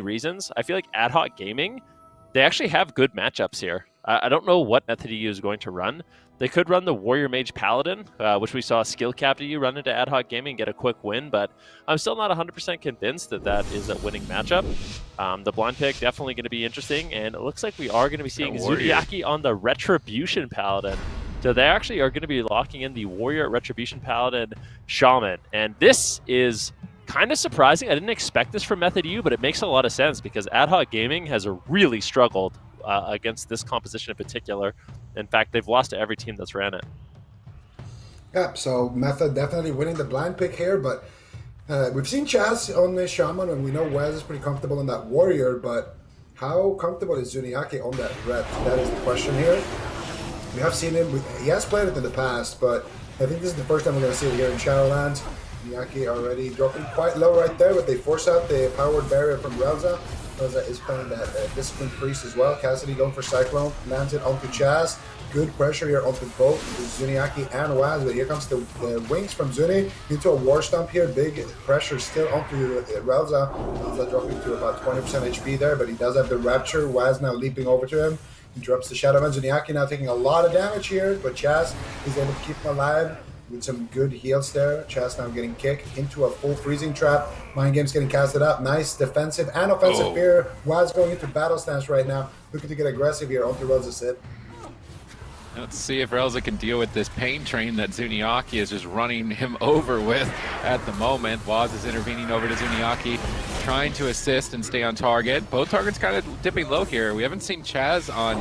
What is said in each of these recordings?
reasons. I feel like Ad Hoc Gaming, they actually have good matchups here. I don't know what Method EU is going to run. They could run the Warrior Mage Paladin, which we saw Skill Cap EU run into Ad Hoc Gaming and get a quick win, but I'm still not 100% convinced that that is a winning matchup. The blind pick definitely going to be interesting, and it looks like we are going to be seeing Zuniaki on the Retribution Paladin. So they actually are going to be locking in the Warrior Retribution Paladin Shaman, and this is kind of surprising. I didn't expect this from Method U, but it makes a lot of sense because Ad Hoc Gaming has really struggled against this composition in particular. In fact, they've lost to every team that's ran it. Yeah, so Method definitely winning the blind pick here, but we've seen Chaz on the Shaman, and we know Wes is pretty comfortable in that Warrior, but how comfortable is Zuniaki on that Ret? That is the question here. We have seen him, he has played it in the past, but I think this is the first time we're going to see it here in Shadowlands. Zuniaki already dropping quite low right there, but they force out the powered barrier from Relza. Relza is playing that Discipline Priest as well. Cassidy going for Cyclone, lands it onto Chaz. Good pressure here onto both Zuniaki and Waz, but here comes the wings from Zuni into a War Stomp here. Big pressure still onto Relza. Relza dropping to about 20% HP there, but he does have the Rapture. Waz now leaping over to him. He drops the Shadowman. Zuniaki now taking a lot of damage here, but Chaz is able to keep him alive with some good heals there. Chaz now getting kicked into a full freezing trap. Mind Game's getting casted up. Nice defensive and offensive here. Waz going into battle stance right now, looking to get aggressive here onto Relza Sid. Let's see if Relza can deal with this pain train that Zuniaki is just running him over with at the moment. Waz is intervening over to Zuniaki, trying to assist and stay on target. Both targets kind of dipping low here. We haven't seen Chaz on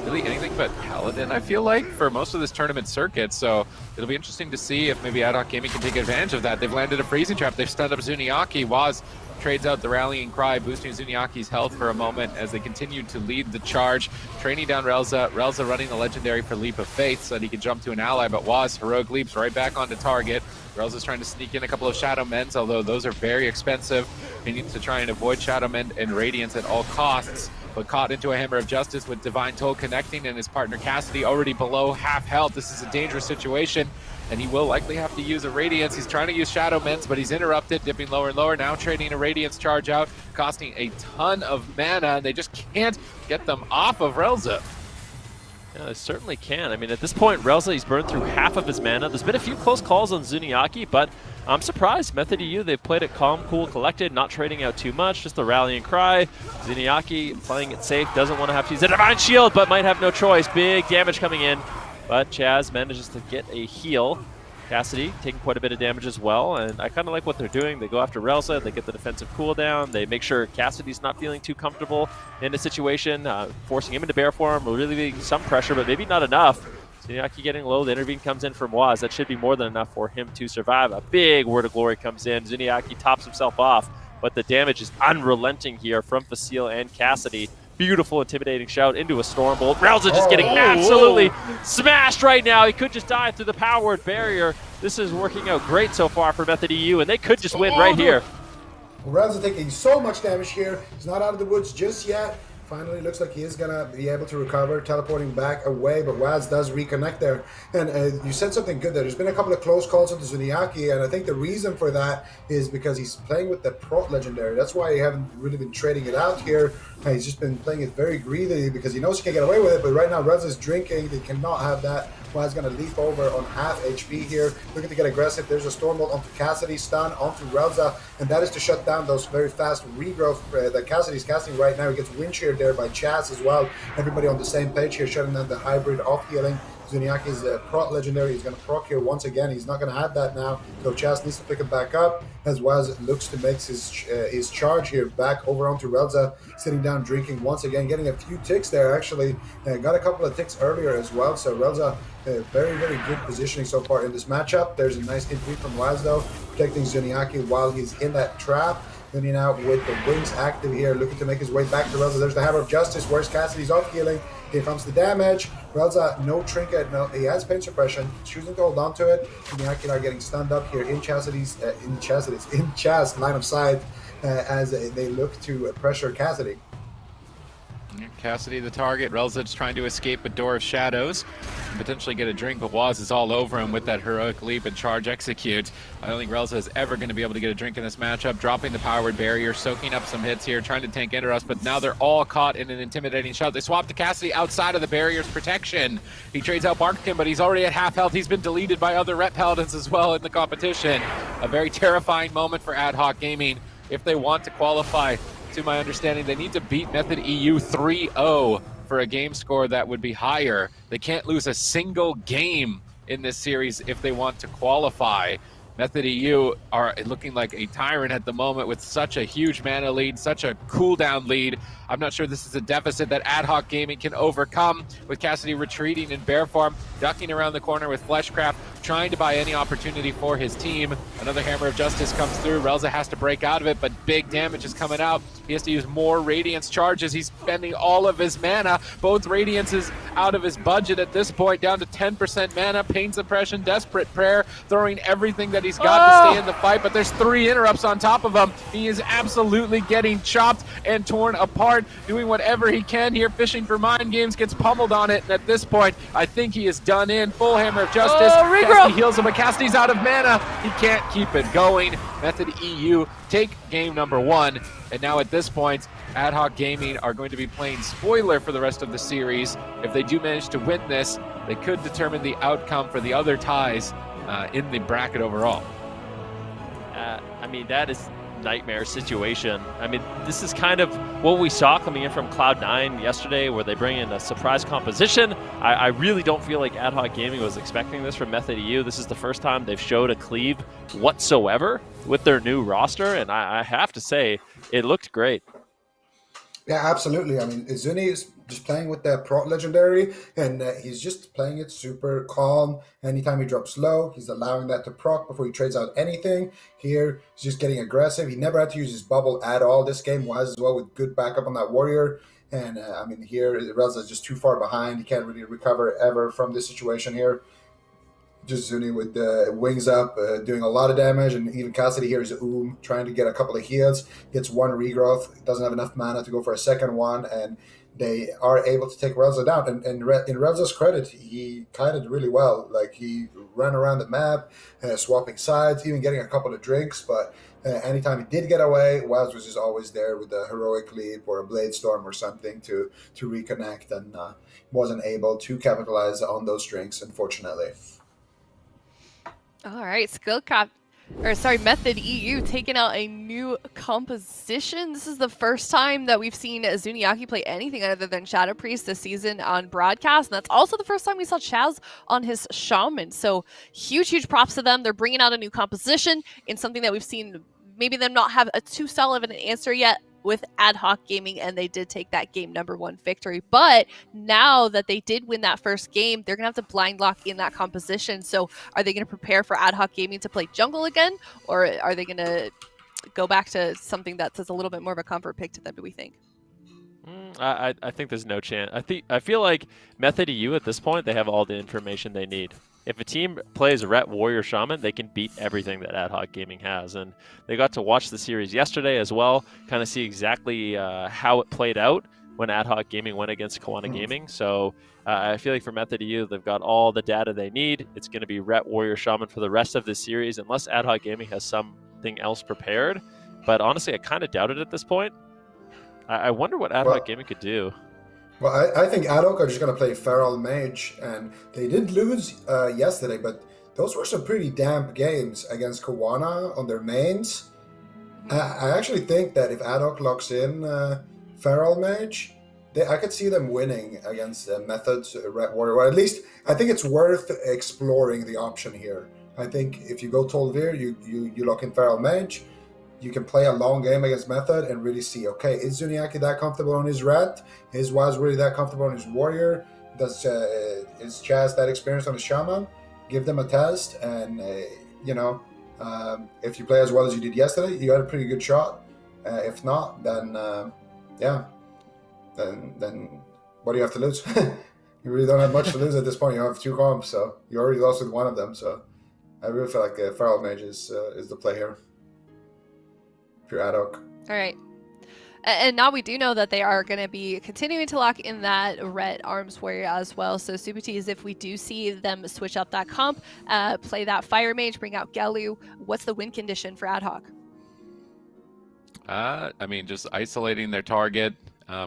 really anything but Paladin, I feel like, for most of this tournament circuit. So it'll be interesting to see if maybe Ad Hoc Gaming can take advantage of that. They've landed a freezing trap. They've stunned up Zuniaki. Waz trades out the rallying cry, boosting Zuniaki's health for a moment as they continue to lead the charge. Training down Relza. Relza running the legendary for Leap of Faith so that he can jump to an ally, but Waz heroic leaps right back onto target. Relza's trying to sneak in a couple of Shadow Mends, although those are very expensive. He needs to try and avoid Shadow Mend and Radiance at all costs, but caught into a Hammer of Justice with Divine Toll connecting and his partner Cassidy already below half health. This is a dangerous situation, and he will likely have to use a Radiance. He's trying to use Shadow Mends, but he's interrupted, dipping lower and lower. Now trading a Radiance charge out, costing a ton of mana, and they just can't get them off of Relza. Yeah, they certainly can. I mean, at this point, Relza, he's burned through half of his mana. There's been a few close calls on Zuniaki, but I'm surprised. Method EU, they've played it calm, cool, collected, not trading out too much, just the rallying cry. Zuniaki playing it safe, doesn't want to have to use a Divine Shield, but might have no choice. Big damage coming in, but Chaz manages to get a heal. Cassidy taking quite a bit of damage as well, and I kind of like what they're doing. They go after Relza, they get the defensive cooldown, they make sure Cassidy's not feeling too comfortable in the situation, forcing him into bear form, relieving some pressure, but maybe not enough. Zuniaki getting low, the intervene comes in from Waz. That should be more than enough for him to survive. A big Word of Glory comes in. Zuniaki tops himself off, but the damage is unrelenting here from Facile and Cassidy. Beautiful, intimidating shout into a Stormbolt. Relza just getting absolutely smashed right now. He could just die through the powered barrier. This is working out great so far for Method EU, and they could just win right here. Relza taking so much damage here. He's not out of the woods just yet. Finally, looks like he is going to be able to recover, teleporting back away, but Waz does reconnect there. And you said something good there. There's been a couple of close calls on the Zuniaki, and I think the reason for that is because he's playing with the Prot Legendary. That's why he haven't really been trading it out here. He's just been playing it very greedily because he knows he can get away with it, but right now Relza's drinking. They cannot have that. Waz going to leap over on half HP here, looking to get aggressive. There's a Stormbolt onto Cassidy, stun onto Relza, and that is to shut down those very fast regrowth that Cassidy's casting right now. He gets wind sheared there by Chaz as well. Everybody on the same page here, shutting down the hybrid off healing. Zuniaki's Prot Legendary. He's going to proc here once again. He's not going to have that now, so Chaz needs to pick it back up as Waz looks to make his charge here back over onto Relza, sitting down, drinking once again, getting a few ticks there actually. Got a couple of ticks earlier as well, so Relza very, very good positioning so far in this matchup. There's a nice intervene from Waz though, protecting Zuniaki while he's in that trap. Then out with the wings active here, looking to make his way back to Relza. There's the Hammer of Justice. Where's Cassidy's off healing? Here comes the damage. Relza, no trinket. No, he has pain suppression. Choosing to hold on to it. Zuniaki are getting stunned up here in Chaz line of sight as they look to pressure Cassidy. Cassidy the target. Relzic's trying to escape a door of shadows and potentially get a drink, but Waz is all over him with that heroic leap and charge execute. I don't think Relza is ever going to be able to get a drink in this matchup. Dropping the powered barrier, soaking up some hits here, trying to tank Enteros, but now they're all caught in an intimidating shot. They swap to Cassidy outside of the barrier's protection. He trades out Barkin, but he's already at half health. He's been deleted by other Rep Paladins as well in the competition. A very terrifying moment for Ad Hoc Gaming if they want to qualify. To my understanding, they need to beat Method EU 3-0 for a game score that would be higher. They can't lose a single game in this series if they want to qualify. Method EU are looking like a tyrant at the moment with such a huge mana lead, such a cooldown lead. I'm not sure this is a deficit that Ad Hoc Gaming can overcome, with Cassidy retreating in bear form, ducking around the corner with Fleshcraft, trying to buy any opportunity for his team. Another Hammer of Justice comes through. Relza has to break out of it, but big damage is coming out. He has to use more Radiance charges. He's spending all of his mana. Both Radiances out of his budget at this point, down to 10% mana. Pain Suppression, Desperate Prayer, throwing everything that he's got to stay in the fight, but there's 3 interrupts on top of him. He is absolutely getting chopped and torn apart, doing whatever he can here, fishing for mind games, gets pummeled on it, and at this point, I think he is done in. Full Hammer of Justice. Cassidy heals him, but Cassidy's out of mana. He can't keep it going. Method EU take game number 1, and now at this point, Ad Hoc Gaming are going to be playing spoiler for the rest of the series. If they do manage to win this, they could determine the outcome for the other ties in the bracket overall. I mean, that is nightmare situation. I mean, this is kind of what we saw coming in from Cloud9 yesterday, where they bring in a surprise composition. I really don't feel like Ad Hoc Gaming was expecting this from Method EU. This is the first time they've showed a cleave whatsoever with their new roster, and I have to say, it looked great. Yeah, absolutely. I mean, Zuni is just playing with the Pro Legendary, and he's just playing it super calm. Anytime he drops low, he's allowing that to proc before he trades out anything. Here, he's just getting aggressive. He never had to use his bubble at all. This game was as well with good backup on that warrior. And, I mean, here, Relza is just too far behind. He can't really recover ever from this situation here. Just Zuni with the wings up, doing a lot of damage, and even Cassidy here is trying to get a couple of heals, gets 1 regrowth, doesn't have enough mana to go for a second one, and they are able to take Relza down. And in Relza's credit, he kited really well. Like, he ran around the map, swapping sides, even getting a couple of drinks, but anytime he did get away, Waz was just always there with a heroic leap or a blade storm or something to reconnect, and wasn't able to capitalize on those drinks, unfortunately. All right, Method EU taking out a new composition. This is the first time that we've seen Zuniaki play anything other than Shadow Priest this season on broadcast, and that's also the first time we saw Chaz on his Shaman. So huge props to them. They're bringing out a new composition in something that we've seen maybe them not have a too solid of an answer yet with Ad Hoc Gaming, and they did take that game number 1 victory. But now that they did win that first game, they're going to have to blind lock in that composition. So are they going to prepare for Ad Hoc Gaming to play jungle again, or are they going to go back to something that's a little bit more of a comfort pick to them, do we think? I think there's no chance. I feel like Method EU at this point, they have all the information they need. If a team plays Ret Warrior Shaman, they can beat everything that Ad Hoc Gaming has. And they got to watch the series yesterday as well, kind of see exactly how it played out when Ad Hoc Gaming went against Cowana Gaming. So I feel like for Method EU, they've got all the data they need. It's going to be Ret Warrior Shaman for the rest of this series, unless Ad Hoc Gaming has something else prepared. But honestly, I kind of doubt it at this point. I wonder what Ad Hoc Gaming could do. Well, I think Ad Hoc are just going to play Feral Mage, and they did lose yesterday, but those were some pretty damp games against Cowana on their mains. I actually think that if Ad Hoc locks in Feral Mage, I could see them winning against Method's Red Warrior. Or at least, I think it's worth exploring the option here. I think if you go Tolvir, you lock in Feral Mage, you can play a long game against Method and really see, okay, is Zuniaki that comfortable on his Rat? Is Waz really that comfortable on his Warrior? Is Chaz that experienced on his Shaman? Give them a test, and, if you play as well as you did yesterday, you got a pretty good shot. If not, then, then what do you have to lose? You really don't have much to lose at this point. You have 2 comps, so you already lost with one of them, so I really feel like Feral Mage is the play here. Ad Hoc. All right. And now we do know that they are going to be continuing to lock in that red arms warrior as well. So Subati, is if we do see them switch up that comp, play that fire mage, bring out Gelu, what's the win condition for Ad Hoc? I mean, just isolating their target.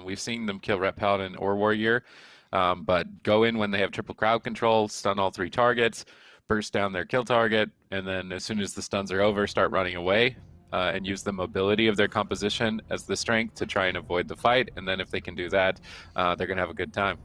We've seen them kill Ret Paladin or Warrior, but go in when they have triple crowd control, stun all 3 targets, burst down their kill target, and then as soon as the stuns are over, start running away and use the mobility of their composition as the strength to try and avoid the fight. And then if they can do that, they're going to have a good time.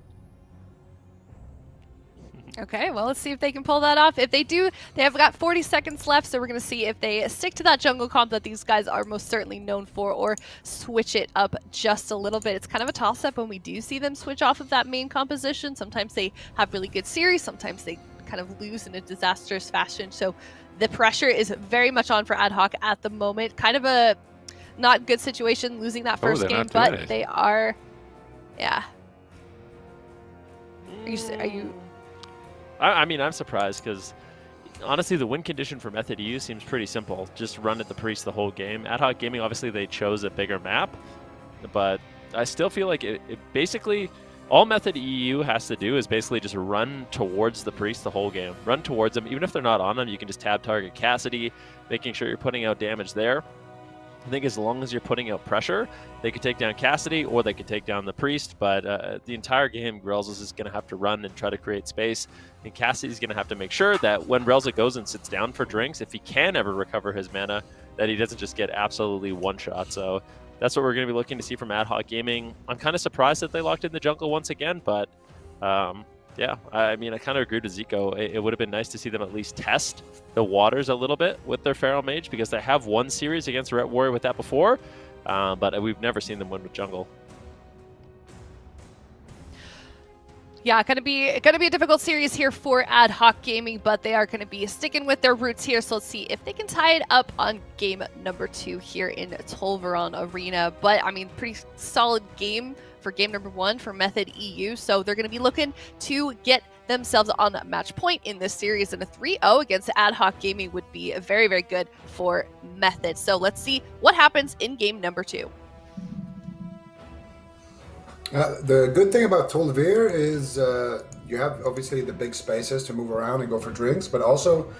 Okay, well, let's see if they can pull that off. If they do, they have got 40 seconds left, so we're going to see if they stick to that jungle comp that these guys are most certainly known for, or switch it up just a little bit. It's kind of a toss-up when we do see them switch off of that main composition. Sometimes they have really good series, sometimes they kind of lose in a disastrous fashion. So the pressure is very much on for Ad Hoc at the moment. Kind of a not good situation losing that first game, but they are, yeah. Are you I mean, I'm surprised because honestly, the win condition for Method EU seems pretty simple. Just run at the Priest the whole game. Ad Hoc Gaming, obviously, they chose a bigger map, but I still feel like it basically, all Method EU has to do is basically just run towards the Priest the whole game. Run towards them. Even if they're not on them, you can just tab target Cassidy, making sure you're putting out damage there. I think as long as you're putting out pressure, they could take down Cassidy or they could take down the Priest, but the entire game, Relza is going to have to run and try to create space, and Cassidy's going to have to make sure that when Relza goes and sits down for drinks, if he can ever recover his mana, that he doesn't just get absolutely one-shot. So that's what we're going to be looking to see from Ad Hoc Gaming. I'm kind of surprised that they locked in the jungle once again, but yeah, I mean, I kind of agreed with Zico. It would have been nice to see them at least test the waters a little bit with their Feral Mage, because they have won series against Ret Warrior with that before, but we've never seen them win with jungle. Yeah, gonna be a difficult series here for Ad Hoc Gaming, but they are gonna be sticking with their roots here. So let's see if they can tie it up on game number 2 here in Tolvaron Arena. But I mean, pretty solid game for game number 1 for Method EU. So they're gonna be looking to get themselves on match point in this series, and a 3-0 against Ad Hoc Gaming would be very, very good for Method. So let's see what happens in game number 2. The good thing about Tolvir is you have obviously the big spaces to move around and go for drinks, but also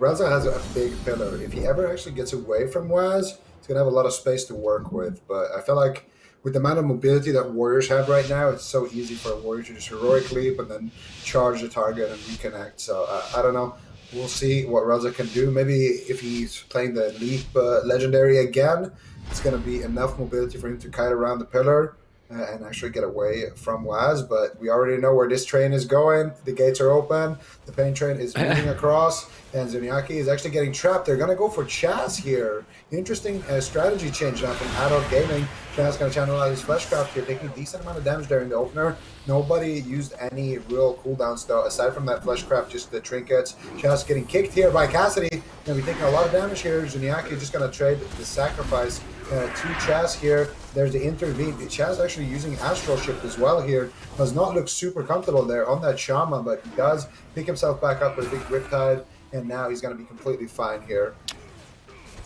Relza has a big pillar. If he ever actually gets away from Waz, he's going to have a lot of space to work with. But I feel like with the amount of mobility that Warriors have right now, it's so easy for a Warrior to just heroic leap and then charge the target and reconnect. So I don't know. We'll see what Relza can do. Maybe if he's playing the Leap Legendary again, it's going to be enough mobility for him to kite around the pillar and actually get away from Waz. But we already know where this train is going. The gates are open. The pain train is moving across, and Zuniaki is actually getting trapped. They're going to go for Chaz here. Interesting strategy change now from Ad Hoc Gaming. Chaz going to channel out his Fleshcraft here, taking a decent amount of damage there in the opener. Nobody used any real cooldowns though, aside from that Fleshcraft, just the trinkets. Chaz getting kicked here by Cassidy. Going to be taking a lot of damage here. Zuniaki just going to trade the sacrifice to Chaz here. There's the intervene. Chaz actually using Astral Shift as well here. Does not look super comfortable there on that Shaman, but he does pick himself back up with a big Riptide, and now he's going to be completely fine here.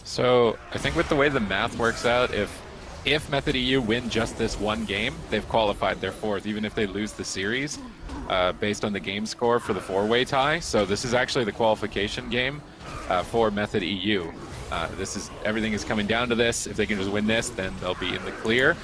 So I think with the way the math works out, if Method EU win just this one game, they've qualified their 4th, even if they lose the series, based on the game score for the 4-way tie. So this is actually the qualification game for Method EU. Everything is coming down to this. If they can just win this, then they'll be in the clear.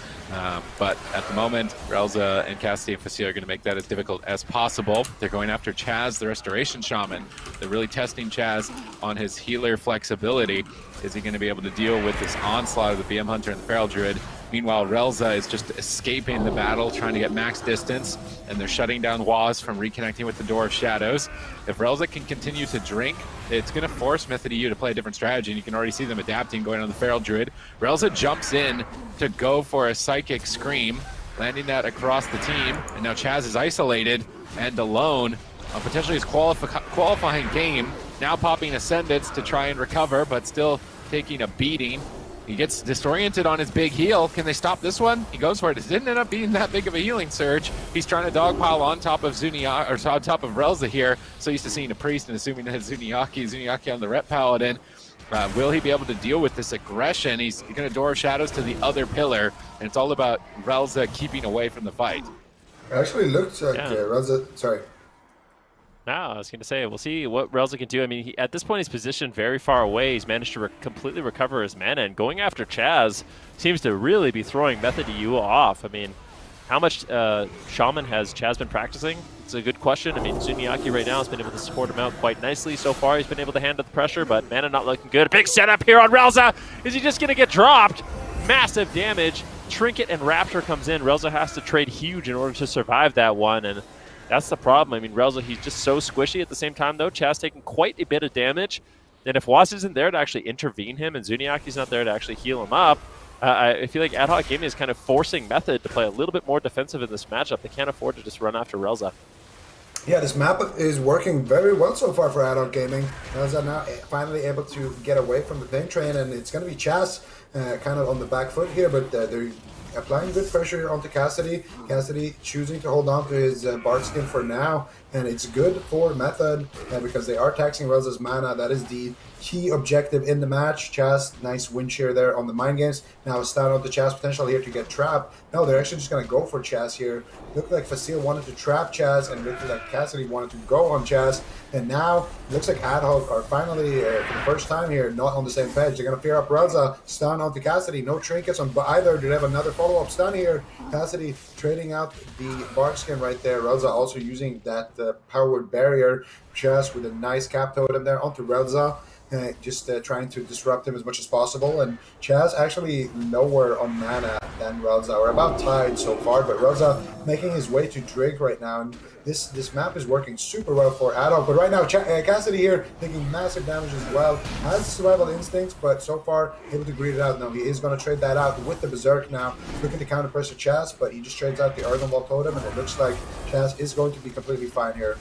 But at the moment, Relza and Cassidy and Facile are going to make that as difficult as possible. They're going after Chaz, the Restoration Shaman. They're really testing Chaz on his healer flexibility. Is he going to be able to deal with this onslaught of the BM Hunter and the Feral Druid? Meanwhile, Relza is just escaping the battle, trying to get max distance, and they're shutting down Waz from reconnecting with the Door of Shadows. If Relza can continue to drink, it's going to force Method EU to play a different strategy, and you can already see them adapting, going on the Feral Druid. Relza jumps in to go for a Psychic Scream, landing that across the team, and now Chaz is isolated and alone on potentially his qualifying game, now popping Ascendants to try and recover, but still taking a beating. He gets disoriented on his big heal. Can they stop this one? He goes for it. It didn't end up being that big of a healing surge. He's trying to dogpile on top of on top of Relza here. So used to seeing a priest and assuming that Zuniaki on the Ret Paladin. Will he be able to deal with this aggression? He's going to door shadows to the other pillar, and it's all about Relza keeping away from the fight. It actually looks like Relza, sorry. No, I was going to say, we'll see what Relza can do. I mean, at this point, he's positioned very far away. He's managed to completely recover his mana, and going after Chaz seems to really be throwing Method EU off. I mean, how much Shaman has Chaz been practicing? It's a good question. I mean, Zuniaki right now has been able to support him out quite nicely so far. He's been able to handle the pressure, but mana not looking good. Big setup here on Relza. Is he just going to get dropped? Massive damage. Trinket and Raptor comes in. Relza has to trade huge in order to survive that one, and that's the problem. I mean, Relza, he's just so squishy. At the same time, though, Chaz taking quite a bit of damage. And if Waz isn't there to actually intervene him and Zuniaki's not there to actually heal him up, I feel like Ad Hoc Gaming is kind of forcing Method to play a little bit more defensive in this matchup. They can't afford to just run after Relza. Yeah, this map is working very well so far for Ad Hoc Gaming. Relza now finally able to get away from the pain train, and it's going to be Chaz kind of on the back foot here, but they're applying good pressure onto Cassidy. Cassidy choosing to hold on to his Bard skin for now, and it's good for Method because they are taxing Relza's mana. That is the key objective in the match. Chaz, nice win share there on the Mind Games. Now a stun on the Chaz potential here to get trapped. No, they're actually just going to go for Chaz here. Looked like Facile wanted to trap Chaz, and looked like Cassidy wanted to go on Chaz. And now looks like Ad Hoc are finally, for the first time here, not on the same page. They're going to fear up Relza, stun onto Cassidy. No trinkets on either. Do they have another follow-up stun here? Cassidy trading out the Bard skin right there. Relza also using that powered barrier. Chaz with a nice cap totem there onto Relza. Just trying to disrupt him as much as possible, and Chaz actually lower on mana than Relza. We're about tied so far, but Relza making his way to Drake right now, and this map is working super well for Ad Hoc. But right now, Cassidy here taking massive damage as well. Has survival instincts, but so far able to greet it out. Now he is going to trade that out with the Berserk now, looking to counter pressure Chaz, but he just trades out the Earthen Wall Totem, and it looks like Chaz is going to be completely fine here.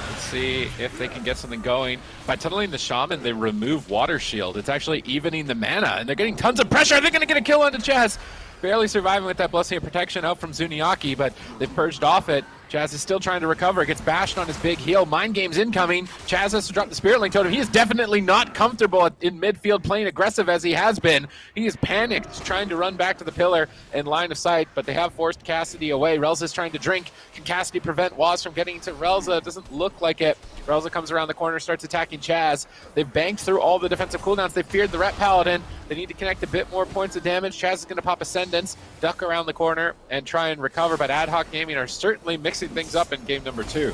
Let's see if they can get something going. By tunneling the Shaman, they remove Water Shield. It's actually evening the mana, and they're getting tons of pressure. They're going to get a kill onto Chaz. Barely surviving with that Blessing of Protection out from Zuniaki, but they've purged off it. Chaz is still trying to recover. Gets bashed on his big heal. Mind Games incoming. Chaz has to drop the Spirit Link Totem. He is definitely not comfortable in midfield playing aggressive as he has been. He is panicked, trying to run back to the pillar in line of sight, but they have forced Cassidy away. Relza's trying to drink. Can Cassidy prevent Waz from getting to Relza? It doesn't look like it. Relza comes around the corner, starts attacking Chaz. They've banked through all the defensive cooldowns. They feared the Ret Paladin. They need to connect a bit more points of damage. Chaz is going to pop Ascendance, duck around the corner, and try and recover, but Ad Hoc Gaming are certainly mixing things up in game number 2.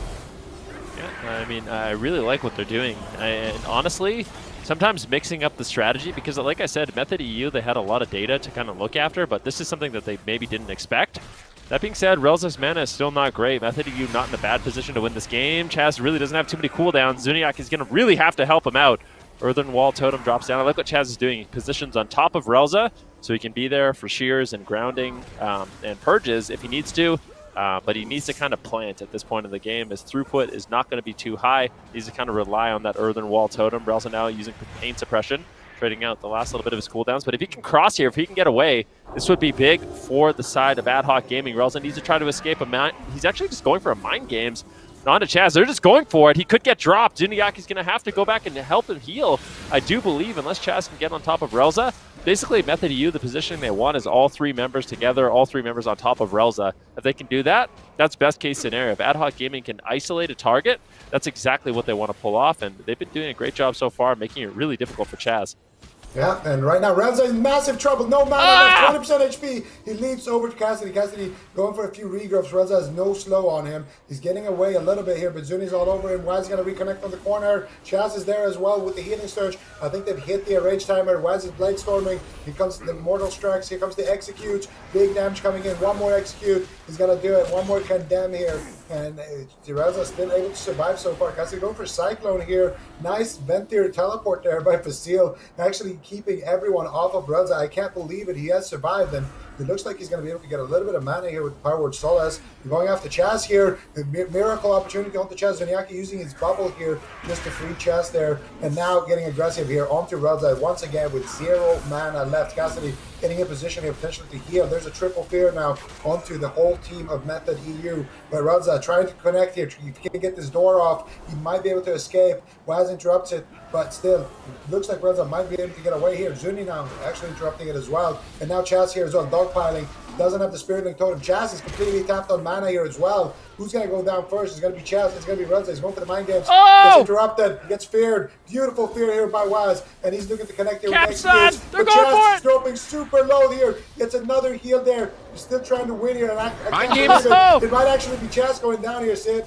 Yeah, I mean, I really like what they're doing. And honestly, sometimes mixing up the strategy, because like I said, Method EU, they had a lot of data to kind of look after, but this is something that they maybe didn't expect. That being said, Relza's mana is still not great. Method EU not in a bad position to win this game. Chaz really doesn't have too many cooldowns. Zuniak is going to really have to help him out. Earthen Wall Totem drops down. I like what Chaz is doing. He positions on top of Relza, so he can be there for shears and grounding and purges if he needs to. But he needs to kind of plant at this point in the game. His throughput is not going to be too high. He needs to kind of rely on that Earthen Wall Totem. Relza now using Pain Suppression, trading out the last little bit of his cooldowns. But if he can cross here, if he can get away, this would be big for the side of Ad Hoc Gaming. Relza needs to try to escape a mine. He's actually just going for a Mind Games. On to Chaz. They're just going for it. He could get dropped. Zuniaki's going to have to go back and help him heal. I do believe, unless Chaz can get on top of Relza, basically Method EU, the positioning they want is all 3 members together, all 3 members on top of Relza. If they can do that, that's best case scenario. If Ad Hoc Gaming can isolate a target, that's exactly what they want to pull off, and they've been doing a great job so far, making it really difficult for Chaz. Yeah, and right now Relza in massive trouble. No mana, 20% HP. He leaps over to Cassidy. Cassidy going for a few regrowths. Relza has no slow on him. He's getting away a little bit here, but Zuni's all over him. Waz is going to reconnect on the corner. Chaz is there as well with the healing surge. I think they've hit the Rage Timer. Waz is blade storming. Here comes the Mortal Strikes. Here comes the Execute. Big damage coming in. One more Execute. He's going to do it. One more Condemn here. And Relza still able to survive so far. Cassidy going for Cyclone here. Nice Ventir teleport there by Facile. Actually keeping everyone off of Relza. I can't believe it. He has survived, and It looks like he's going to be able to get a little bit of mana here with Power Word Solace. We're going after Chaz here. A miracle opportunity onto Chaz. Zuniaki using his bubble here just to free Chaz there. And now getting aggressive here onto Relza once again with 0 mana left. Cassidy getting in position here potentially to heal. There's a triple fear now onto the whole team of Method EU. But Relza trying to connect here. You can get this door off. He might be able to escape. Waz interrupts it, but still, looks like Relza might be able to get away here. Zuni now actually interrupting it as well. And now Chaz here as well, dogpiling. Doesn't have the Spirit Link Totem. Chaz is completely tapped on mana here as well. Who's going to go down first? It's going to be Chaz. It's going to be Relza. He's going for the mind games. Oh! Gets interrupted. Gets feared. Beautiful fear here by Waz. And he's looking to connect here with Capside! Executes. They're But going Chaz for is dropping super low here. Gets another heal there. He's still trying to win here. And I Mind can't games. believe it might actually be Chaz going down here, Sid.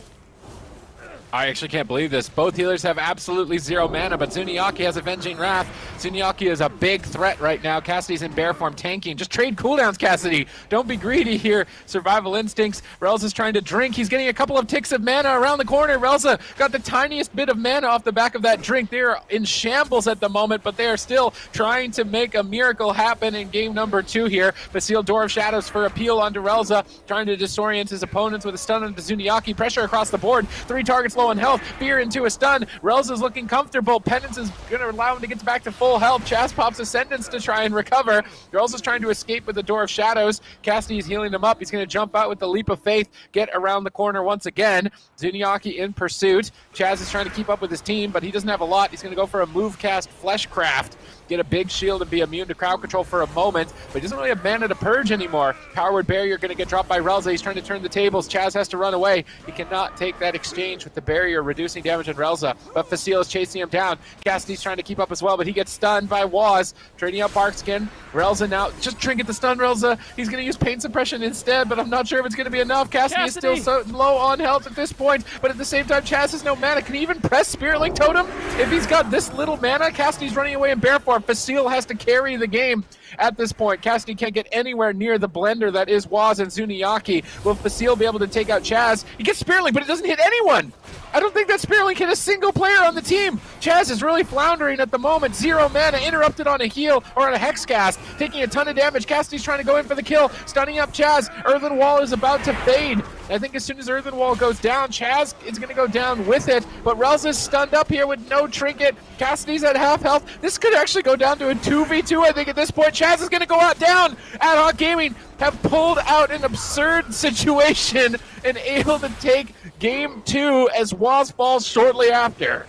I actually can't believe this. Both healers have absolutely 0 mana, but Zuniaki has Avenging Wrath. Zuniaki is a big threat right now. Cassidy's in bear form tanking. Just trade cooldowns, Cassidy. Don't be greedy here. Survival instincts. Relza's trying to drink. He's getting a couple of ticks of mana around the corner. Relza got the tiniest bit of mana off the back of that drink. They're in shambles at the moment, but they are still trying to make a miracle happen in game number 2 here. Facile Door of Shadows for appeal onto Relza, trying to disorient his opponents with a stun onto Zuniaki. Pressure across the board. 3 targets low on health. Fear into a stun. Relza's looking comfortable. Penance is going to allow him to get back to full health. Chaz pops Ascendance to try and recover. Relza's trying to escape with the Door of Shadows. Cassidy's healing him up. He's going to jump out with the Leap of Faith, get around the corner once again. Zuniaki in pursuit. Chaz is trying to keep up with his team, but he doesn't have a lot. He's going to go for a move cast Fleshcraft. Get a big shield and be immune to crowd control for a moment, but he doesn't really have mana to purge anymore. Power Word Barrier going to get dropped by Relza. He's trying to turn the tables. Chaz has to run away. He cannot take that exchange with the barrier, reducing damage on Relza, but Facile is chasing him down. Cassidy's trying to keep up as well, but he gets stunned by Waz. Trading out Barkskin. Relza now, just trinket the stun Relza. He's going to use Pain Suppression instead, but I'm not sure if it's going to be enough. Cassidy is still so low on health at this point, but at the same time, Chaz has no mana. Can he even press Spirit Link Totem? If he's got this little mana, Cassidy's running away in bear form. Facile has to carry the game at this point. Cassidy can't get anywhere near the blender that is Waz and Zuniaki. Will Facile be able to take out Chaz? He gets Spirit Link, but it doesn't hit anyone. I don't think that Spirit Link hit a single player on the team. Chaz is really floundering at the moment. 0 mana, interrupted on a heal or on a Hex cast, taking a ton of damage. Cassidy's trying to go in for the kill, stunning up Chaz. Earthen Wall is about to fade. I think as soon as Earthen Wall goes down, Chaz is going to go down with it, but Relza's stunned up here with no trinket. Cassidy's at half health. This could actually go down to a 2v2, I think, at this point. Chaz is going to go out down. Ad Hoc Gaming have pulled out an absurd situation and able to take game 2 as Waz falls shortly after.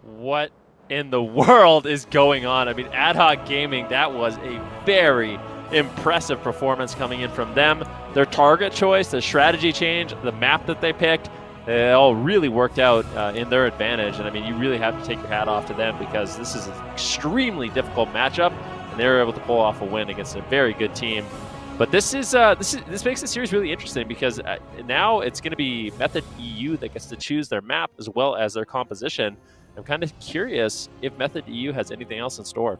What in the world is going on? I mean, Ad Hoc Gaming, that was a very impressive performance coming in from them. Their target choice, the strategy change, the map that they picked, it all really worked out in their advantage. And I mean, you really have to take your hat off to them because this is an extremely difficult matchup, and they were able to pull off a win against a very good team. But this makes the series really interesting because now it's going to be Method EU that gets to choose their map as well as their composition. I'm kind of curious if Method EU has anything else in store.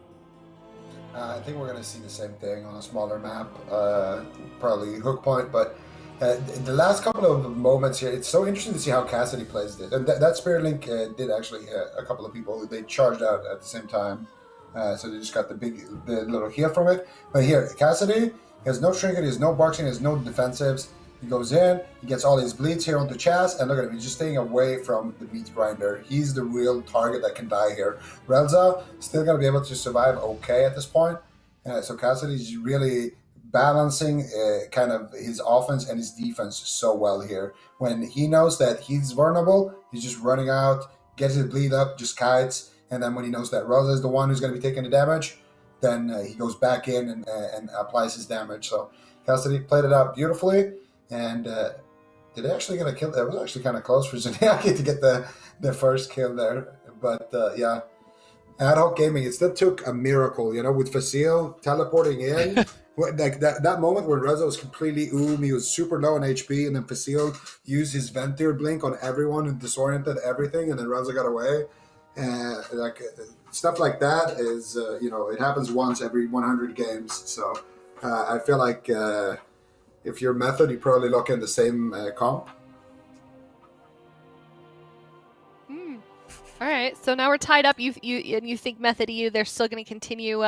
I think we're going to see the same thing on a smaller map, probably Hook Point, but the last couple of moments here, it's so interesting to see how Cassidy plays this. And that Spirit Link did actually hit a couple of people. They charged out at the same time, so they just got the little heal from it. But here, Cassidy has no trinket, he has no boxing, he has no defensives. He goes in, he gets all his bleeds here onto Chaz, and look at him, he's just staying away from the meat grinder. He's the real target that can die here. Relza still going to be able to survive okay at this point. So Cassidy's really balancing kind of his offense and his defense so well here. When he knows that he's vulnerable, he's just running out, gets his bleed up, just kites, and then when he knows that Relza is the one who's going to be taking the damage, then he goes back in and applies his damage. So Cassidy played it out beautifully. And did they actually get a kill? It was actually kind of close for Zuniaki to get the first kill there. But yeah, Ad Hoc Gaming, it still took a miracle, you know, with Facile teleporting in. Like that moment where Relza was completely he was super low on HP, and then Facile used his Ventir blink on everyone and disoriented everything, and then Relza got away. Stuff like that is, it happens once every 100 games. So I feel like if you're Method, you probably look in the same comp. All right, so now we're tied up. You think Method EU, they're still going to continue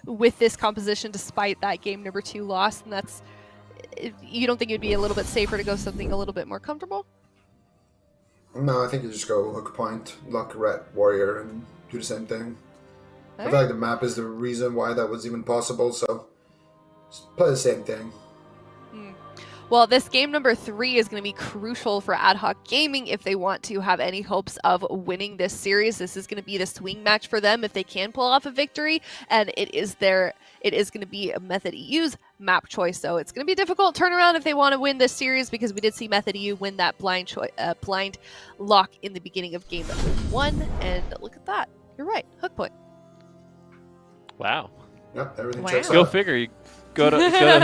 with this composition despite that game number 2 loss, and that's, you don't think it'd be a little bit safer to go something a little bit more comfortable? No, I think you just go hook point, lock red warrior, and do the same thing. I feel like the map is the reason why that was even possible, so just play the same thing. Well, this game number 3 is going to be crucial for Ad Hoc Gaming if they want to have any hopes of winning this series. This is going to be the swing match for them if they can pull off a victory, and it is going to be a Method EU's map choice. So it's going to be a difficult turnaround if they want to win this series, because we did see Method EU win that blind lock in the beginning of game number 1, and look at that. You're right, hook point. Wow. Yep, everything checks Go out. figure. You go to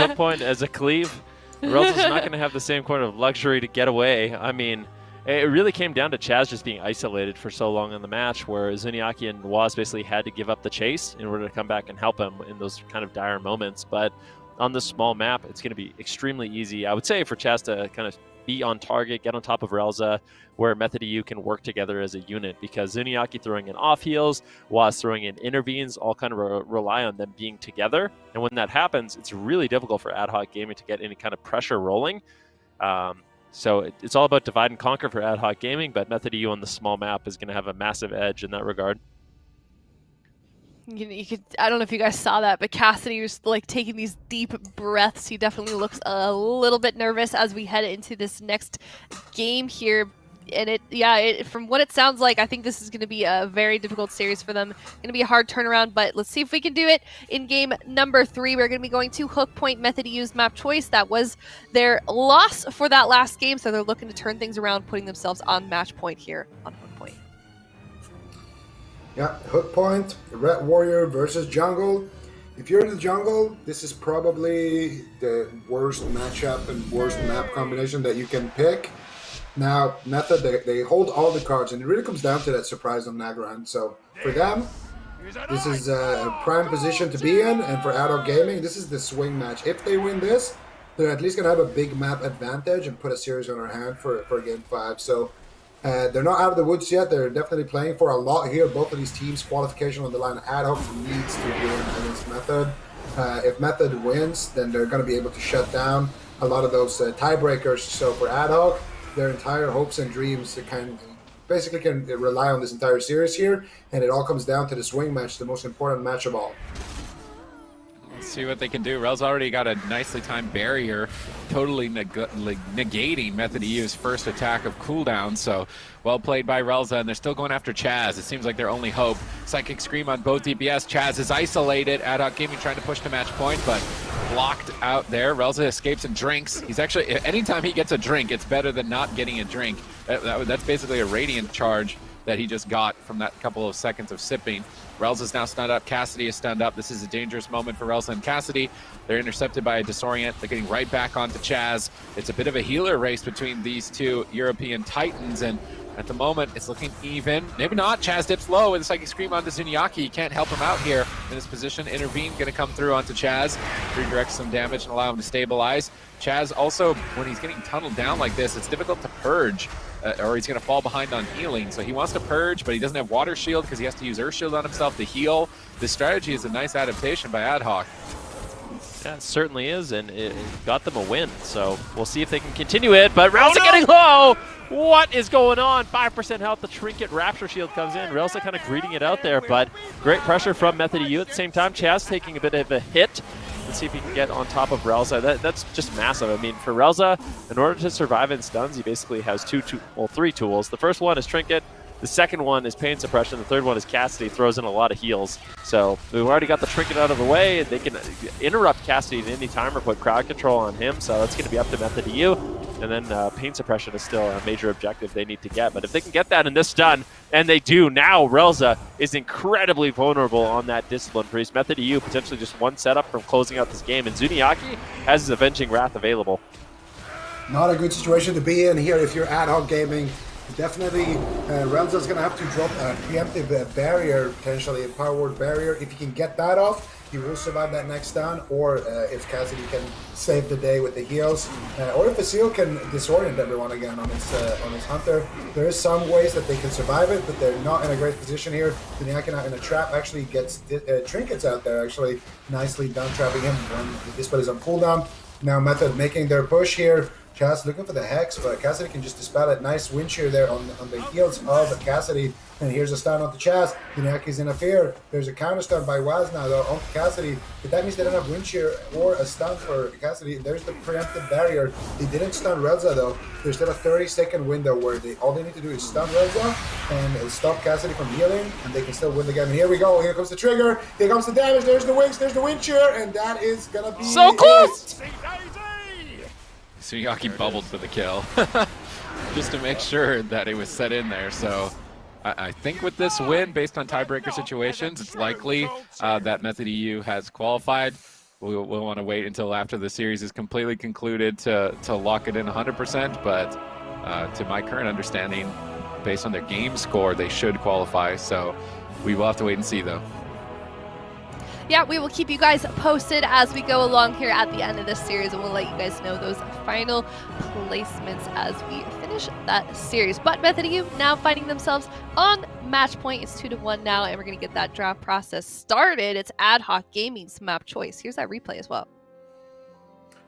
hook point as a cleave. Relza's not going to have the same kind of luxury to get away. I mean, it really came down to Chaz just being isolated for so long in the match, where Zuniaki and Waz basically had to give up the chase in order to come back and help him in those kind of dire moments. But on this small map, it's going to be extremely easy, I would say, for Chaz to kind of be on target, get on top of Relza, where Method EU can work together as a unit, because Zuniaki throwing in off heals, Waz throwing in intervenes, all kind of rely on them being together. And when that happens, it's really difficult for Ad Hoc Gaming to get any kind of pressure rolling. So it's all about divide and conquer for Ad Hoc Gaming, but Method EU on the small map is going to have a massive edge in that regard. You could, I don't know if you guys saw that, but Cassidy was like taking these deep breaths. He definitely looks a little bit nervous as we head into this next game here. And from what it sounds like, I think this is going to be a very difficult series for them. Going to be a hard turnaround, but let's see if we can do it in game number 3. We're going to be going to hook point, Method EU's map choice. That was their loss for that last game, so they're looking to turn things around, putting themselves on match point here on hook point. Yeah, hook point, red warrior versus jungle. If you're in the jungle, this is probably the worst matchup and worst map combination that you can pick. Now, Method, they hold all the cards, and it really comes down to that surprise on Nagaran. So for them, this is a prime position to be in, and for Ad Hoc Gaming, this is the swing match. If they win this, they're at least going to have a big map advantage and put a series on their hand for game 5. So they're not out of the woods yet. They're definitely playing for a lot here. Both of these teams, qualification on the line. Ad Hoc needs to win against Method. If Method wins, then they're going to be able to shut down a lot of those tiebreakers. So for Ad Hoc, their entire hopes and dreams can rely on this entire series here, and it all comes down to the swing match, the most important match of all. Let's see what they can do. Rel's already got a nicely timed barrier, totally negating Method EU's first attack of cooldown, so well played by Relza, and they're still going after Chaz. It seems like their only hope. Psychic Scream on both DPS. Chaz is isolated. Ad Hoc Gaming trying to push to match point, but blocked out there. Relza escapes and drinks. He's actually, anytime he gets a drink, it's better than not getting a drink. That's basically a Radiant charge that he just got from that couple of seconds of sipping. Relza's now stunned up. Cassidy is stunned up. This is a dangerous moment for Relza and Cassidy. They're intercepted by a Disorient. They're getting right back onto Chaz. It's a bit of a healer race between these two European Titans, and at the moment, it's looking even. Maybe not. Chaz dips low with a Psychic Scream onto Zuniaki. He can't help him out here in this position. Intervene, going to come through onto Chaz. Redirects some damage and allow him to stabilize. Chaz also, when he's getting tunneled down like this, it's difficult to purge, or he's going to fall behind on healing. So he wants to purge, but he doesn't have Water Shield because he has to use Earth Shield on himself to heal. This strategy is a nice adaptation by Ad Hoc. Yeah, it certainly is, and it got them a win. So we'll see if they can continue it, but Relza getting low! What is going on? 5% health, the Trinket Rapture Shield comes in. Relza kind of greeting it out there, but great pressure from Method EU. At the same time, Chaz taking a bit of a hit. Let's see if he can get on top of Relza. That's just massive. I mean, for Relza, in order to survive in stuns, he basically has three tools. The first one is Trinket. The second one is Pain Suppression. The third one is Cassidy. Throws in a lot of heals. So we've already got the Trinket out of the way. They can interrupt Cassidy at any time or put crowd control on him. So that's going to be up to Method EU. And then Pain Suppression is still a major objective they need to get. But if they can get that in this stun, and they do, now Relza is incredibly vulnerable on that Discipline Priest. Method EU potentially just one setup from closing out this game. And Zuniaki has his Avenging Wrath available. Not a good situation to be in here if you're Ad Hoc Gaming. Definitely, Relza's going to have to drop a preemptive barrier, potentially a power word barrier. If he can get that off, he will survive that next stun, or if Cassidy can save the day with the heals, or if Vasil can disorient everyone again on his Hunter. There is some ways that they can survive it, but they're not in a great position here. Zuniaki not in a trap, actually gets trinkets out there, actually nicely down trapping him when this is on cooldown. Now Method making their push here. Chas looking for the Hex, but Cassidy can just dispel it. Nice wind shear there on the heels of Cassidy. And here's a stun onto Chas. Zuniaki's in a fear. There's a counter stun by Waz now though onto Cassidy. But that means they don't have wind shear or a stun for Cassidy. There's the preemptive barrier. They didn't stun Relza though. There's still a 30-second window where all they need to do is stun Relza and stop Cassidy from healing, and they can still win the game. And here we go. Here comes the trigger. Here comes the damage. There's the wings. There's the wind shear, and that is gonna be so close. Zuniaki bubbled for the kill, just to make sure that it was set in there. So I think with this win, based on tiebreaker situations, it's likely that Method EU has qualified. We'll want to wait until after the series is completely concluded to lock it in 100%. But to my current understanding, based on their game score, they should qualify. So we will have to wait and see, though. Yeah, we will keep you guys posted as we go along here at the end of this series, and we'll let you guys know those final placements as we finish that series. But Method EU now finding themselves on match point. It's 2-1 now, and we're going to get that draft process started. It's Ad Hoc Gaming's map choice. Here's that replay as well.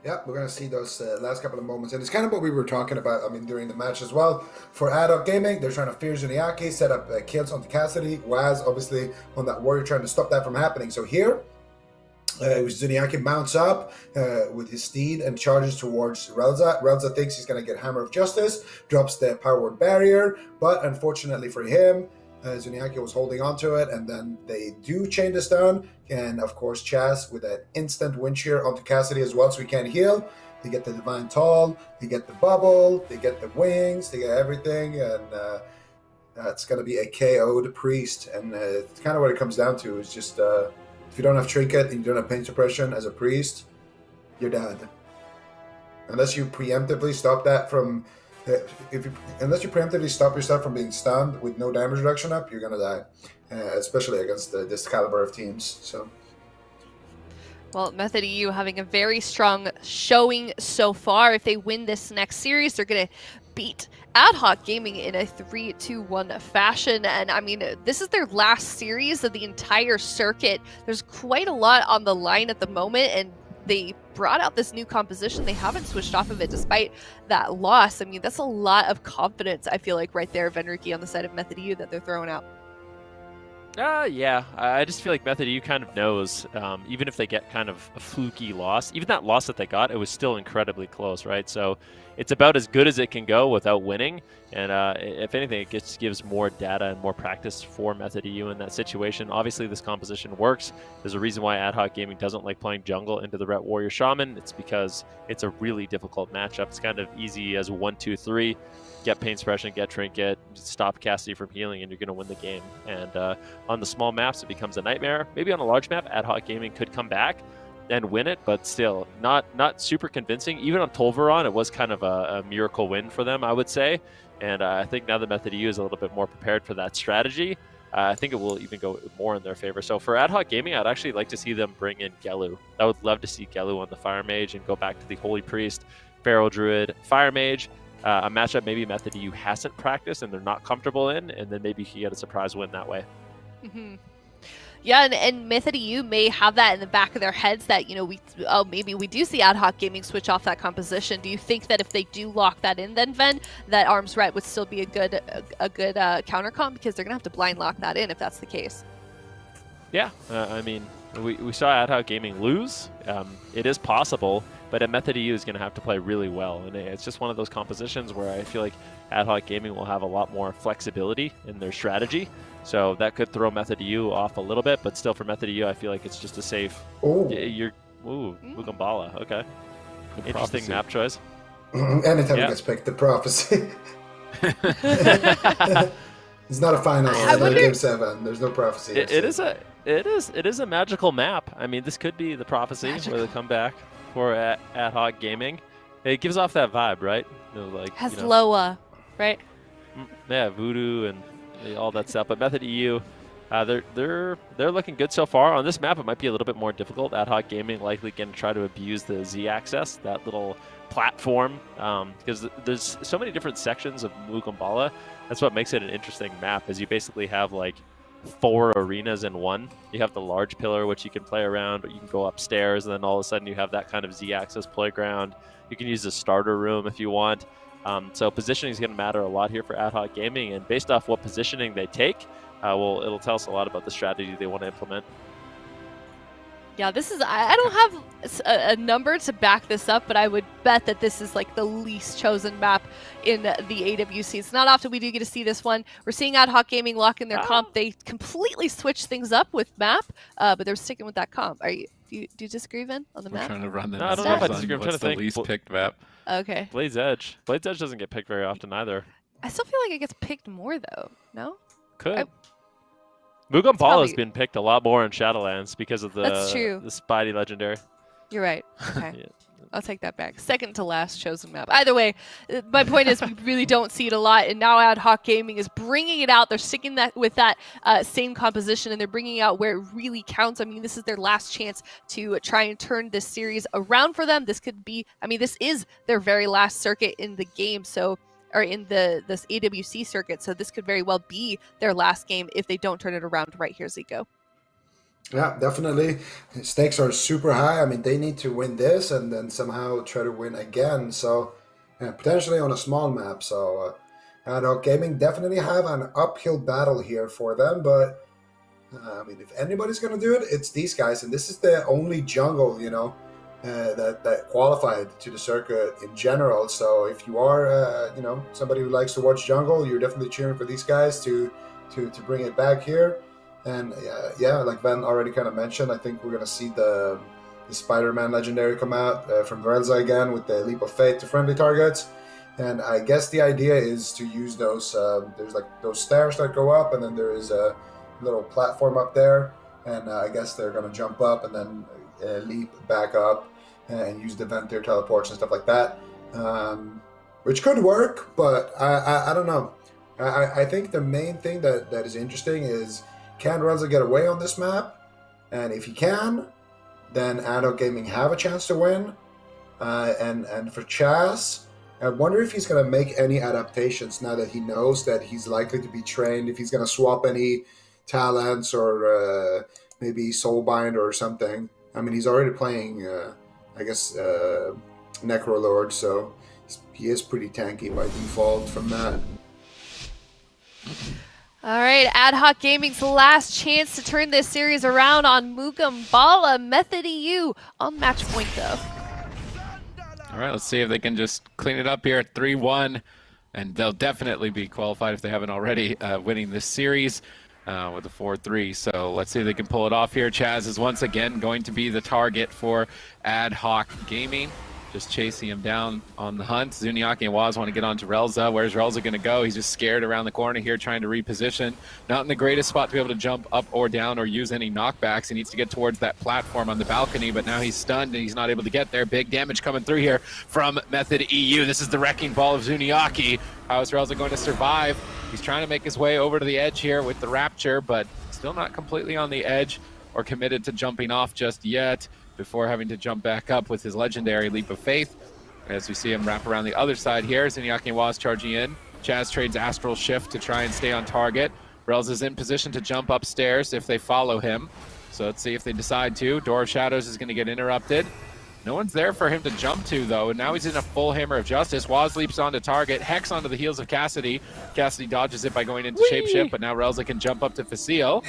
Yeah, we're going to see those last couple of moments. And it's kind of what we were talking about, during the match as well. For Ad Hoc Gaming, they're trying to fear Zuniaki, set up kills onto Cassidy. Waz, obviously, on that warrior, trying to stop that from happening. So here, Zuniaki mounts up with his steed and charges towards Relza. Relza thinks he's going to get Hammer of Justice, drops the Power Word Barrier, but unfortunately for him, Zuniaki was holding on to it, and then they do chain the stun, and of course Chas with an instant wind shear onto Cassidy as well, so he can't heal. They get the Divine Tall, they get the Bubble, they get the Wings, they get everything, and that's going to be a KO'd Priest. And it's kind of what it comes down to, is just if you don't have Trinket and you don't have Pain Suppression as a Priest, you're dead. Unless you preemptively stop that from... unless you preemptively stop yourself from being stunned with no damage reduction up, you're gonna die, especially against this caliber of teams. So, well, Method EU having a very strong showing so far. If they win this next series, they're gonna beat Ad Hoc Gaming in a 3-2-1 fashion. And this is their last series of the entire circuit. There's quite a lot on the line at the moment, and they brought out this new composition. They haven't switched off of it despite that loss. That's a lot of confidence, I feel like, right there, Venriki, on the side of Method EU that they're throwing out. Yeah, I just feel like Method EU kind of knows, even if they get kind of a fluky loss, even that loss that they got, it was still incredibly close, right? So it's about as good as it can go without winning. And if anything, it just gives more data and more practice for Method EU in that situation. Obviously, this composition works. There's a reason why Ad Hoc Gaming doesn't like playing jungle into the Ret Warrior Shaman. It's because it's a really difficult matchup. It's kind of easy as 1, 2, 3. Get Pain Suppression, get Trinket, stop Cassidy from healing, and you're going to win the game. And on the small maps, it becomes a nightmare. Maybe on a large map, Ad Hoc Gaming could come back and win it, but still not super convincing. Even on Tolvaron, it was kind of a miracle win for them, I would say. And I think now that Method EU is a little bit more prepared for that strategy, I think it will even go more in their favor. So for Ad Hoc Gaming, I'd actually like to see them bring in Gelu. I would love to see Gelu on the Fire Mage and go back to the Holy Priest, Feral Druid, Fire Mage. A matchup maybe Method EU hasn't practiced and they're not comfortable in, and then maybe you can get a surprise win that way. Mm-hmm. Yeah, and Method EU may have that in the back of their heads that, maybe we do see Ad Hoc Gaming switch off that composition. Do you think that if they do lock that in, then Ven, that Arms Ret would still be a good counter comp, because they're gonna have to blind lock that in if that's the case? Yeah, we saw Ad Hoc Gaming lose. It is possible, but a Method EU is going to have to play really well, and it's just one of those compositions where I feel like Ad Hoc Gaming will have a lot more flexibility in their strategy. So that could throw Method EU off a little bit, but still for Method EU, I feel like it's just a safe. Mugambala. Okay. Interesting map choice. Anytime it gets picked, the prophecy. It's not a final. It's not Game 7. There's no prophecy. It is a magical map. This could be the prophecy where they come back for Ad Hoc Gaming. It gives off that vibe, right? Has Loa, right? Yeah, voodoo and all that stuff. But Method EU, They're looking good so far. On this map, it might be a little bit more difficult. Ad Hoc Gaming likely going to try to abuse the Z-axis, that little platform, because there's so many different sections of Mugambala. That's what makes it an interesting map, is you basically have like 4 arenas in one. You have the large pillar, which you can play around, but you can go upstairs, and then all of a sudden you have that kind of Z-axis playground. You can use the starter room if you want. So positioning is going to matter a lot here for Ad Hoc Gaming, and based off what positioning they take, it'll tell us a lot about the strategy they want to implement. Yeah, this is, I don't have a number to back this up, but I would bet that this is like the least chosen map in the AWC. It's not often we do get to see this one. We're seeing Ad Hoc Gaming lock in their comp. They completely switched things up with map, but they're sticking with that comp. Do you disagree, Vin, on the map? We're trying to run the No, I don't know if I numbers disagree. on I'm trying what's to think. the least picked map. Okay. Blade's Edge. Blade's Edge doesn't get picked very often either. I still feel like it gets picked more, though. No? Could. Mugambala probably- has been picked a lot more in Shadowlands because of the Spidey legendary. You're right. Okay. Yeah. I'll take that back. Second to last chosen map. Either way, my point is we really don't see it a lot, and now Ad Hoc Gaming is bringing it out. They're sticking with that same composition, and they're bringing out where it really counts. I mean, this is their last chance to try and turn this series around for them. This could be, I mean, this is their very last circuit in the game, or in this AWC circuit, so this could very well be their last game if they don't turn it around right here, Zico. Yeah, definitely. Stakes are super high. I mean, they need to win this and then somehow try to win again. So, potentially on a small map. So, Ad Hoc Gaming definitely have an uphill battle here for them. But, I mean, if anybody's going to do it, it's these guys. And this is the only jungle, that qualified to the circuit in general. So if you are, somebody who likes to watch jungle, you're definitely cheering for these guys to bring it back here. And like Ben already kind of mentioned, I think we're going to see the Spider-Man legendary come out from Relza again with the Leap of Faith to friendly targets. And I guess the idea is to use those, there's like those stairs that go up, and then there is a little platform up there. And I guess they're going to jump up and then leap back up and use the vent teleports and stuff like that, which could work, but I don't know. I think the main thing that is interesting is, can Relza get away on this map? And if he can, then Ad Hoc Gaming have a chance to win. And for Chaz, I wonder if he's going to make any adaptations now that he knows that he's likely to be trained, if he's going to swap any talents or maybe Soulbind or something. I mean, he's already playing, Necrolord, so he is pretty tanky by default from that. All right, Ad Hoc Gaming's last chance to turn this series around on Mugambala. Method EU on match point, though. All right, let's see if they can just clean it up here at 3-1, and they'll definitely be qualified if they haven't already, winning this series with a 4-3. So let's see if they can pull it off here. Chaz is once again going to be the target for Ad Hoc Gaming. Just chasing him down on the hunt. Zuniaki and Waz want to get onto Relza. Where's Relza going to go? He's just scared around the corner here, trying to reposition. Not in the greatest spot to be able to jump up or down or use any knockbacks. He needs to get towards that platform on the balcony, but now he's stunned and he's not able to get there. Big damage coming through here from Method EU. This is the wrecking ball of Zuniaki. How is Relza going to survive? He's trying to make his way over to the edge here with the Rapture, but still not completely on the edge or committed to jumping off just yet, before having to jump back up with his legendary Leap of Faith. As we see him wrap around the other side here, Zuniaki and Waz charging in. Chaz trades Astral Shift to try and stay on target. Relz is in position to jump upstairs if they follow him. So let's see if they decide to. Door of Shadows is going to get interrupted. No one's there for him to jump to, though, and now he's in a full Hammer of Justice. Waz leaps onto target, Hex onto the heels of Cassidy. Cassidy dodges it by going into Shapeshift, but now Relza can jump up to Facile,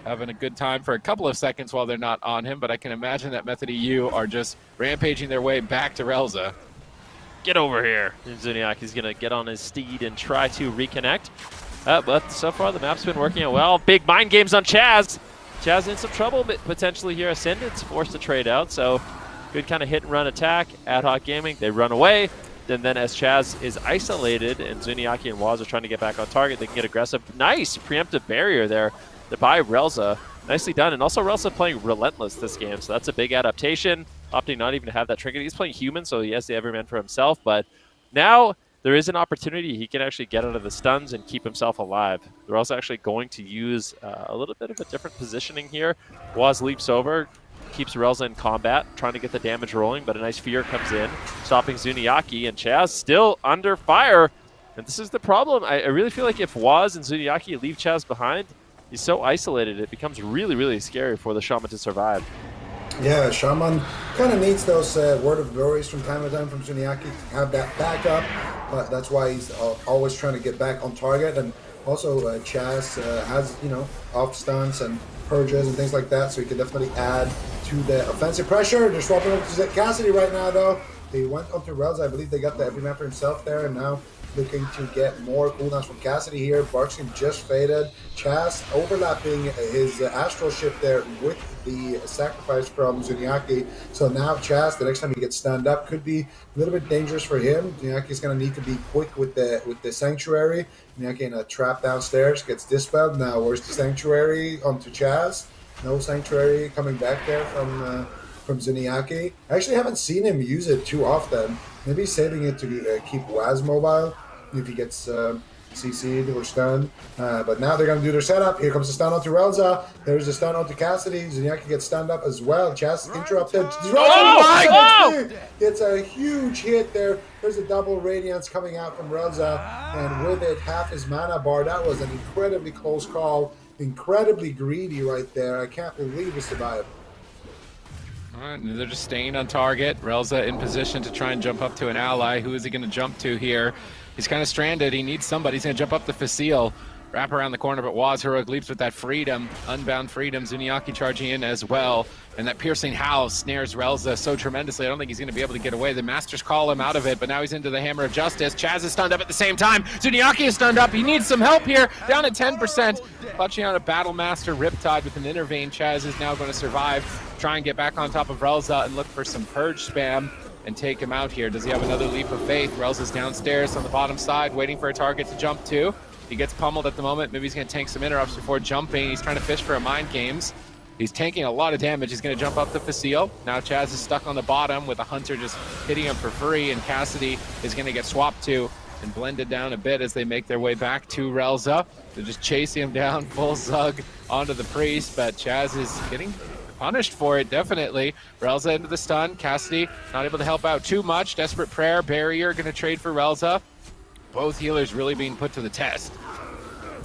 having a good time for a couple of seconds while they're not on him, but I can imagine that Method EU are just rampaging their way back to Relza. Get over here. Zuniaki's going to get on his steed and try to reconnect. But so far, the map's been working out well. Big mind games on Chaz. Chaz in some trouble, but potentially here Ascendant's forced to trade out, so good kind of hit and run attack. Ad Hoc Gaming, they run away. And then as Chaz is isolated and Zuniaki and Waz are trying to get back on target, they can get aggressive. Nice preemptive barrier there by Relza. Nicely done. And also Relza playing Relentless this game, so that's a big adaptation. Opting not even to have that trinket. He's playing human, so he has the Everman for himself. But now there is an opportunity he can actually get out of the stuns and keep himself alive. They're also actually going to use a little bit of a different positioning here. Waz leaps over, keeps Relza in combat, trying to get the damage rolling, but a nice fear comes in, stopping Zuniaki, and Chaz still under fire. And this is the problem. I really feel like if Waz and Zuniaki leave Chaz behind, he's so isolated, it becomes really, really scary for the Shaman to survive. Yeah, Shaman kind of needs those word of glories from time to time from Zuniaki to have that backup, but that's why he's always trying to get back on target. And also Chaz has, off stunts and purges and things like that, so he can definitely add to the offensive pressure. They're swapping over to Cassidy right now, though. They went up to Relza. I believe they got the every map for himself there, and now looking to get more cooldowns from Cassidy here. Barkskin just faded. Chaz overlapping his astral shift there with the sacrifice from Zuniaki. So now Chaz, the next time he gets stand up, could be a little bit dangerous for him. Zuniaki's going to need to be quick with the Sanctuary. Zuniaki in a trap downstairs, gets dispelled. Now where's the Sanctuary? Onto Chaz. No Sanctuary coming back there from Zuniaki. I actually haven't seen him use it too often. Maybe he's saving it to keep Waz mobile if he gets CC'd or stunned. But now they're going to do their setup. Here comes the stun onto Relza. There's the stun onto Cassidy. Zuniaki gets stunned up as well. Chaz interrupted. It's a huge hit there. There's a double Radiance coming out from Relza. And with it, half his mana bar. That was an incredibly close call. Incredibly greedy right there. I can't believe he survived. All right, they're just staying on target. Relza in position to try and jump up to an ally. Who is he going to jump to here? He's kind of stranded. He needs somebody. He's going to jump up the Facile, wrap around the corner, but Waz heroic leaps with that freedom, unbound freedom. Zuniaki charging in as well. And that piercing howl snares Relza so tremendously. I don't think he's going to be able to get away. The Masters call him out of it, but now he's into the Hammer of Justice. Chaz is stunned up at the same time. Zuniaki is stunned up. He needs some help here. Down at 10%. Clutching on a Battle Master Riptide with an Intervene. Chaz is now going to survive. Try and get back on top of Relza and look for some Purge spam and take him out here. Does he have another leap of faith? Relza's downstairs on the bottom side, waiting for a target to jump to. He gets pummeled at the moment. Maybe he's going to tank some interrupts before jumping. He's trying to fish for a Mind Games. He's tanking a lot of damage. He's going to jump up the Facile. Now Chaz is stuck on the bottom with a Hunter just hitting him for free, and Cassidy is going to get swapped to and blended down a bit as they make their way back to Relza. They're just chasing him down, full Zug onto the Priest, but Chaz is getting punished for it, definitely. Relza into the stun. Cassidy not able to help out too much. Desperate Prayer, Barrier going to trade for Relza. Both healers really being put to the test.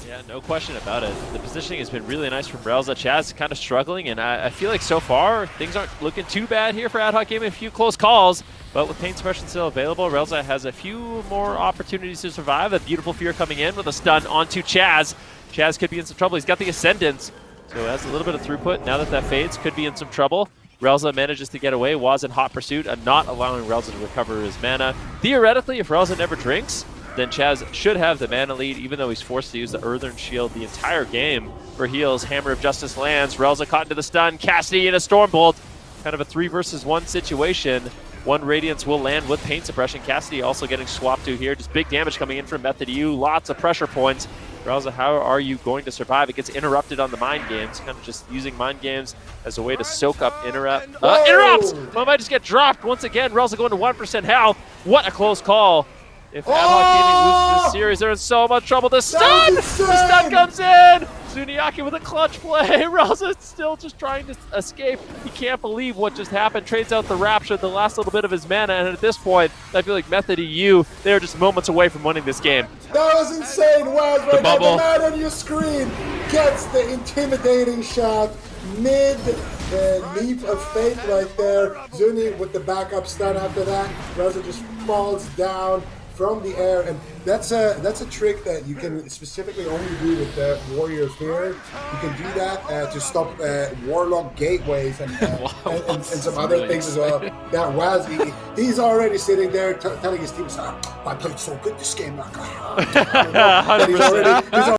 Yeah, no question about it. The positioning has been really nice from Relza. Chaz is kind of struggling, and I feel like so far things aren't looking too bad here for Ad Hoc Gaming. A few close calls, but with Pain Suppression still available, Relza has a few more opportunities to survive. A beautiful fear coming in with a stun onto Chaz. Chaz could be in some trouble. He's got the Ascendance, so has a little bit of throughput. Now that fades, could be in some trouble. Relza manages to get away. Was in hot pursuit and not allowing Relza to recover his mana. Theoretically, if Relza never drinks, then Chaz should have the mana lead, even though he's forced to use the Earthern Shield the entire game for heals. Hammer of Justice lands. Relza caught into the stun. Cassidy in a Stormbolt. Kind of a 3 versus 1 situation. One Radiance will land with Pain Suppression. Cassidy also getting swapped to here. Just big damage coming in from Method U. Lots of pressure points. Relza, how are you going to survive? It gets interrupted on the Mind Games. Kind of just using Mind Games as a way to soak up interrupts. Well, might just get dropped once again. Relza going to 1% health. What a close call. If Ad Hoc Gaming loses this series, they're in so much trouble. The stun! The stun comes in! Zuniaki with a clutch play. Relza still just trying to escape. He can't believe what just happened. Trades out the Rapture, the last little bit of his mana, and at this point, I feel like Method EU, they're just moments away from winning this game. That was insane, Waz, right there. The man on your screen gets the intimidating shot mid leap of faith right there. Zuni with the backup stun after that. Relza just falls down from the air, and that's a trick that you can specifically only do with the Warrior Fear. You can do that to stop Warlock gateways and some other things as well. That Waz, he's already sitting there telling his team, "I played so good this game." Like, he's already